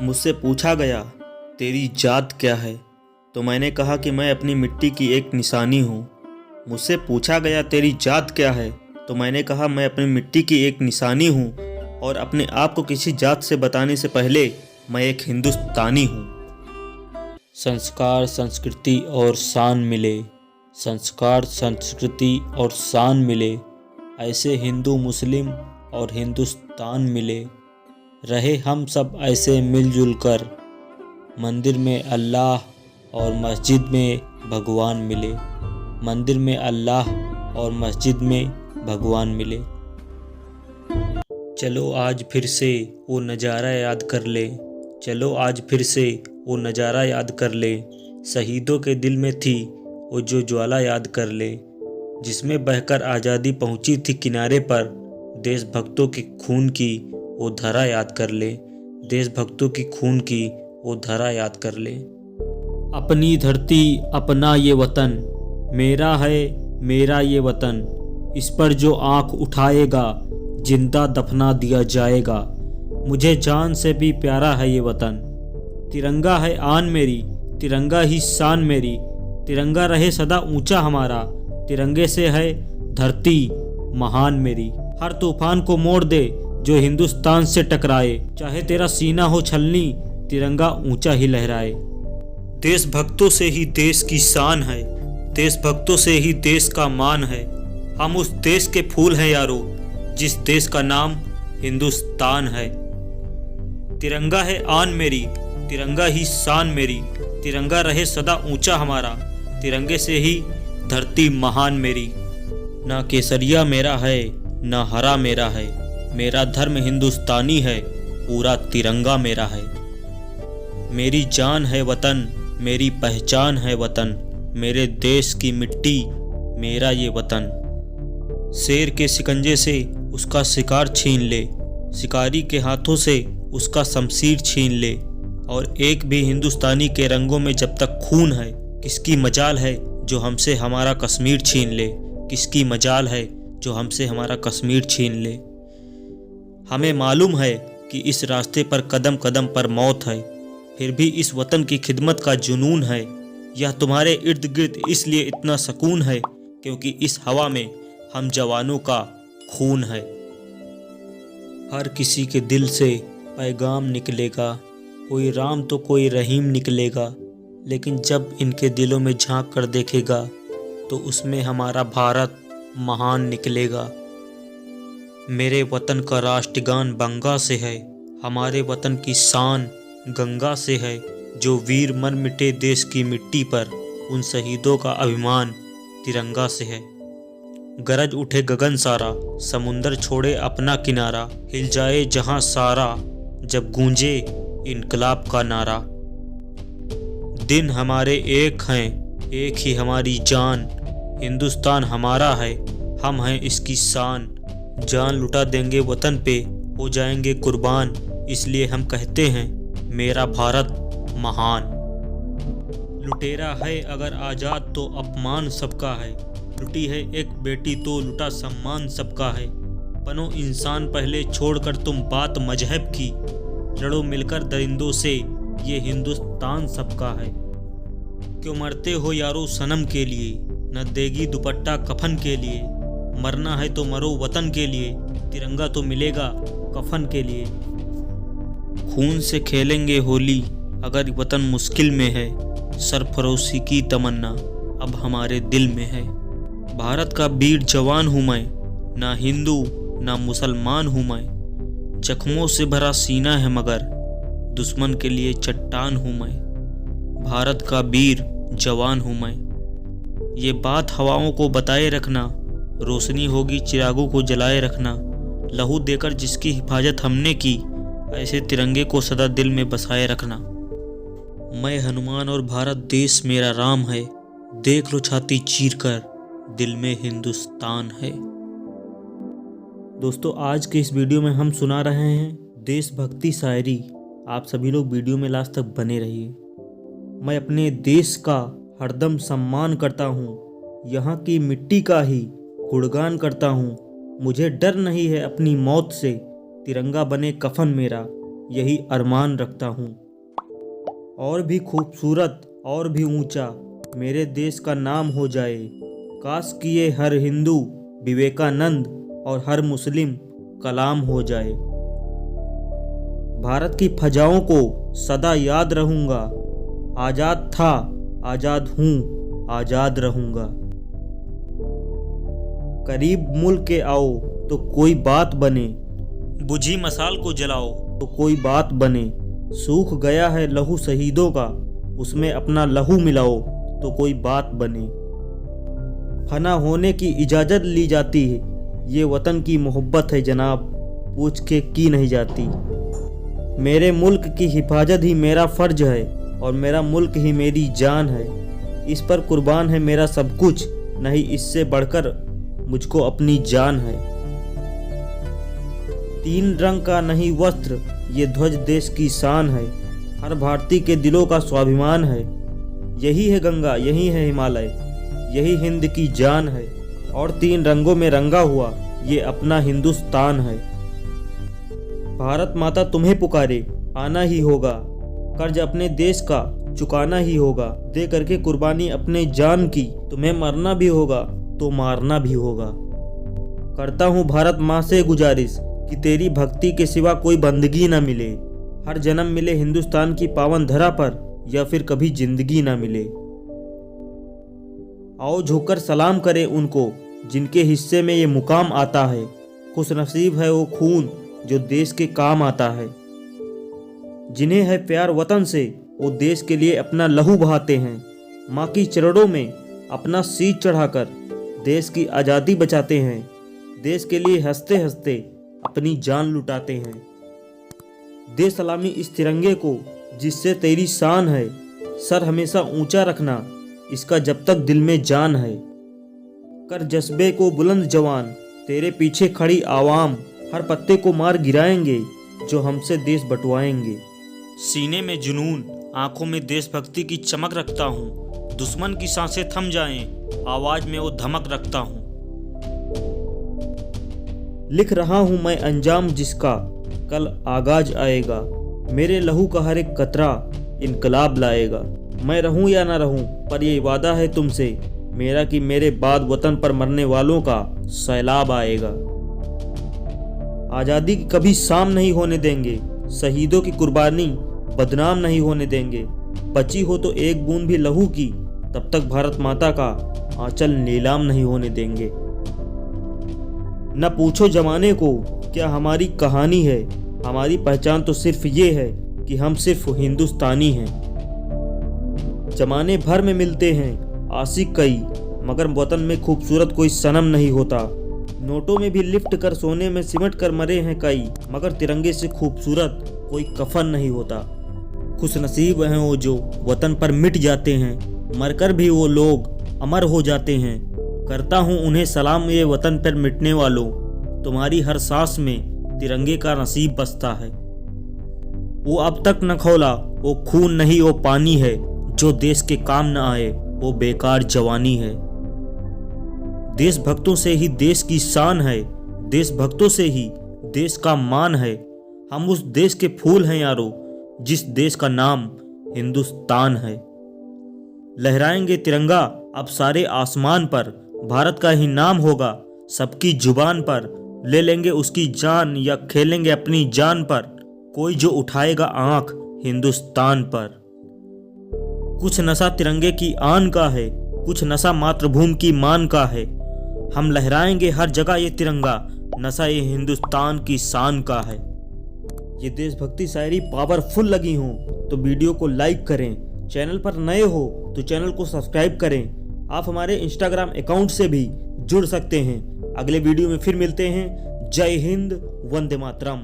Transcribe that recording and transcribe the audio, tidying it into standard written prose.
मुझसे पूछा गया तेरी जात क्या है, तो मैंने कहा कि मैं अपनी मिट्टी की एक निशानी हूँ। मुझसे पूछा गया तेरी जात क्या है, तो मैंने कहा मैं अपनी मिट्टी की एक निशानी हूँ और अपने आप को किसी जात से बताने से पहले मैं एक हिंदुस्तानी हूँ। संस्कार संस्कृति और शान मिले, संस्कार संस्कृति और शान मिले, ऐसे हिंदू मुस्लिम और हिंदुस्तान मिले। रहे हम सब ऐसे मिलजुल कर, मंदिर में अल्लाह और मस्जिद में भगवान मिले, मंदिर में अल्लाह और मस्जिद में भगवान मिले। चलो आज फिर से वो नज़ारा याद कर ले, चलो आज फिर से वो नज़ारा याद कर ले। शहीदों के दिल में थी वो जो ज्वाला याद कर ले, जिसमें बहकर आज़ादी पहुंची थी किनारे पर। देशभक्तों के खून की वो धारा याद कर ले, देशभक्तों की खून की वो धारा याद कर ले। अपनी धरती अपना ये वतन, मेरा है मेरा ये वतन, इस पर जो आँख उठाएगा जिंदा दफना दिया जाएगा। मुझे जान से भी प्यारा है ये वतन, तिरंगा है आन मेरी, तिरंगा ही शान मेरी। तिरंगा रहे सदा ऊंचा हमारा, तिरंगे से है धरती महान मेरी। हर तूफान को मोड़ दे जो हिंदुस्तान से टकराए, चाहे तेरा सीना हो छलनी, तिरंगा ऊंचा ही लहराए। देशभक्तों से ही देश की शान है, देशभक्तों से ही देश का मान है। हम उस देश के फूल हैं यारो, जिस देश का नाम हिंदुस्तान है। तिरंगा है आन मेरी, तिरंगा ही शान मेरी। तिरंगा रहे सदा ऊंचा हमारा, तिरंगे से ही धरती महान मेरी। ना केसरिया मेरा है ना हरा मेरा है, मेरा धर्म हिंदुस्तानी है, पूरा तिरंगा मेरा है। मेरी जान है वतन, मेरी पहचान है वतन, मेरे देश की मिट्टी मेरा ये वतन। शेर के शिकंजे से उसका शिकार छीन ले, शिकारी के हाथों से उसका शमशीर छीन ले। और एक भी हिंदुस्तानी के रंगों में जब तक खून है, किसकी मजाल है जो हमसे हमारा कश्मीर छीन ले, किसकी मजाल है जो हमसे हमारा कश्मीर छीन ले। हमें मालूम है कि इस रास्ते पर कदम कदम पर मौत है, फिर भी इस वतन की खिदमत का जुनून है। यह तुम्हारे इर्द गिर्द इसलिए इतना सुकून है क्योंकि इस हवा में हम जवानों का खून है। हर किसी के दिल से पैगाम निकलेगा, कोई राम तो कोई रहीम निकलेगा, लेकिन जब इनके दिलों में झांक कर देखेगा तो उसमें हमारा भारत महान निकलेगा। मेरे वतन का राष्ट्रगान बंगा से है, हमारे वतन की शान गंगा से है। जो वीर मर मिटे देश की मिट्टी पर, उन शहीदों का अभिमान तिरंगा से है। गरज उठे गगन सारा, समुंदर छोड़े अपना किनारा, हिल जाए जहां सारा जब गूंजे इनकलाब का नारा। दिन हमारे एक हैं, एक ही हमारी जान, हिंदुस्तान हमारा है, हम हैं इसकी शान। जान लुटा देंगे वतन पे, हो जाएंगे कुर्बान, इसलिए हम कहते हैं मेरा भारत महान। लुटेरा है अगर आज़ाद तो अपमान सबका है, लुटी है एक बेटी तो लुटा सम्मान सबका है। बनो इंसान पहले छोड़कर तुम बात मजहब की, लड़ो मिलकर दरिंदों से ये हिंदुस्तान सबका है। क्यों मरते हो यारो सनम के लिए, न देगी दुपट्टा कफन के लिए। मरना है तो मरो वतन के लिए, तिरंगा तो मिलेगा कफन के लिए। खून से खेलेंगे होली अगर वतन मुश्किल में है, सरफरोशी की तमन्ना अब हमारे दिल में है। भारत का वीर जवान हूँ मैं, ना हिंदू ना मुसलमान हूँ मैं। जख्मों से भरा सीना है मगर दुश्मन के लिए चट्टान हूँ मैं। भारत का वीर जवान हूँ मैं। ये बात हवाओं को बताए रखना, रोशनी होगी चिरागों को जलाए रखना। लहू देकर जिसकी हिफाजत हमने की, ऐसे तिरंगे को सदा दिल में बसाए रखना। मैं हनुमान और भारत देश मेरा राम है, देख लो छाती चीर कर दिल में हिंदुस्तान है। दोस्तों, आज के इस वीडियो में हम सुना रहे हैं देशभक्ति शायरी। आप सभी लोग वीडियो में लास्ट तक बने रहिए। मैं अपने देश का हरदम सम्मान करता हूँ, यहाँ की मिट्टी का ही गुणगान करता हूँ। मुझे डर नहीं है अपनी मौत से, तिरंगा बने कफन मेरा, यही अरमान रखता हूँ। और भी खूबसूरत और भी ऊंचा मेरे देश का नाम हो जाए। काश कि ये हर हिंदू विवेकानंद और हर मुस्लिम कलाम हो जाए। भारत की फजाओं को सदा याद रहूँगा। आज़ाद था, आज़ाद हूँ, आज़ाद रहूँगा। करीब मुल्क के आओ तो कोई बात बने, बुझी मसाल को जलाओ तो कोई बात बने। सूख गया है लहू शहीदों का, उसमें अपना लहू मिलाओ तो कोई बात बने। फना होने की इजाज़त ली जाती है, ये वतन की मोहब्बत है जनाब, पूछ के की नहीं जाती। मेरे मुल्क की हिफाजत ही मेरा फ़र्ज है और मेरा मुल्क ही मेरी जान है। इस पर कुर्बान है मेरा सब कुछ, नहीं इससे बढ़कर मुझको अपनी जान है। 3 रंग का नहीं वस्त्र, ये ध्वज देश की शान है। हर भारतीय के दिलों का स्वाभिमान है। यही है गंगा, यही है हिमालय, यही हिंद की जान है। और 3 रंगों में रंगा हुआ ये अपना हिंदुस्तान है। भारत माता तुम्हें पुकारे, आना ही होगा। कर्ज अपने देश का चुकाना ही होगा। दे करके कुर्बानी अपने जान की, तुम्हें मरना भी होगा तो मारना भी होगा। करता हूँ भारत माँ से गुजारिश कि तेरी भक्ति के सिवा कोई बंदगी ना मिले। हर जन्म मिले हिंदुस्तान की पावन धरा पर, या फिर कभी जिंदगी ना मिले। आओ झुककर सलाम करें उनको जिनके हिस्से में ये मुकाम आता है। खुश नसीब है वो खून जो देश के काम आता है। जिन्हें है प्यार वतन से, वो देश के लिए अपना लहू बहाते हैं। माँ की चरणों में अपना शीश चढ़ाकर देश की आज़ादी बचाते हैं। देश के लिए हंसते हंसते अपनी जान लुटाते हैं। दे सलामी इस तिरंगे को जिससे तेरी शान है। सर हमेशा ऊंचा रखना, इसका जब तक दिल में जान है। कर जज्बे को बुलंद जवान, तेरे पीछे खड़ी आवाम। हर पत्ते को मार गिराएंगे जो हमसे देश बंटवाएंगे। सीने में जुनून, आंखों में देशभक्ति की चमक रखता हूँ। दुश्मन की सांसें थम जाएं, आवाज में वो धमक रखता हूँ। लिख रहा हूँ मैं अंजाम जिसका कल आगाज आएगा। मेरे लहू का हर एक कतरा इनकलाब लाएगा। मैं रहूं या ना रहूं, पर ये वादा है तुमसे मेरा कि मेरे बाद वतन पर मरने वालों का सैलाब आएगा। आज़ादी की कभी शाम नहीं होने देंगे, शहीदों की कुर्बानी बदनाम नहीं होने देंगे। बची हो तो एक बूंद भी लहू की, तब तक भारत माता का आंचल नीलाम नहीं होने देंगे। न पूछो जमाने को क्या हमारी कहानी है, हमारी पहचान तो सिर्फ ये है कि हम सिर्फ हिंदुस्तानी हैं। जमाने भर में मिलते हैं आशिक कई, मगर वतन में खूबसूरत कोई सनम नहीं होता। नोटों में भी लिफ्ट कर सोने में सिमट कर मरे हैं कई, मगर तिरंगे से खूबसूरत कोई कफन नहीं होता। खुश नसीब हैं वो जो वतन पर मिट जाते हैं, मरकर भी वो लोग अमर हो जाते हैं। करता हूँ उन्हें सलाम ये वतन पर मिटने वालों, तुम्हारी हर सांस में तिरंगे का नसीब बसता है। वो अब तक न खौला, वो खून नहीं वो पानी है। जो देश के काम न आए वो बेकार जवानी है। देशभक्तों से ही देश की शान है, देशभक्तों से ही देश का मान है। हम उस देश के फूल हैं यारो, जिस देश का नाम हिंदुस्तान है। लहराएंगे तिरंगा अब सारे आसमान पर, भारत का ही नाम होगा सबकी जुबान पर। ले लेंगे उसकी जान या खेलेंगे अपनी जान पर, कोई जो उठाएगा आंख हिंदुस्तान पर। कुछ नशा तिरंगे की आन का है, कुछ नशा मातृभूमि की मान का है। हम लहराएंगे हर जगह ये तिरंगा, नशा ये हिंदुस्तान की शान का है। ये देशभक्ति शायरी पावरफुल लगी हो तो वीडियो को लाइक करें। चैनल पर नए हो तो चैनल को सब्सक्राइब करें। आप हमारे इंस्टाग्राम अकाउंट से भी जुड़ सकते हैं। अगले वीडियो में फिर मिलते हैं। जय हिंद, वंदे मातरम।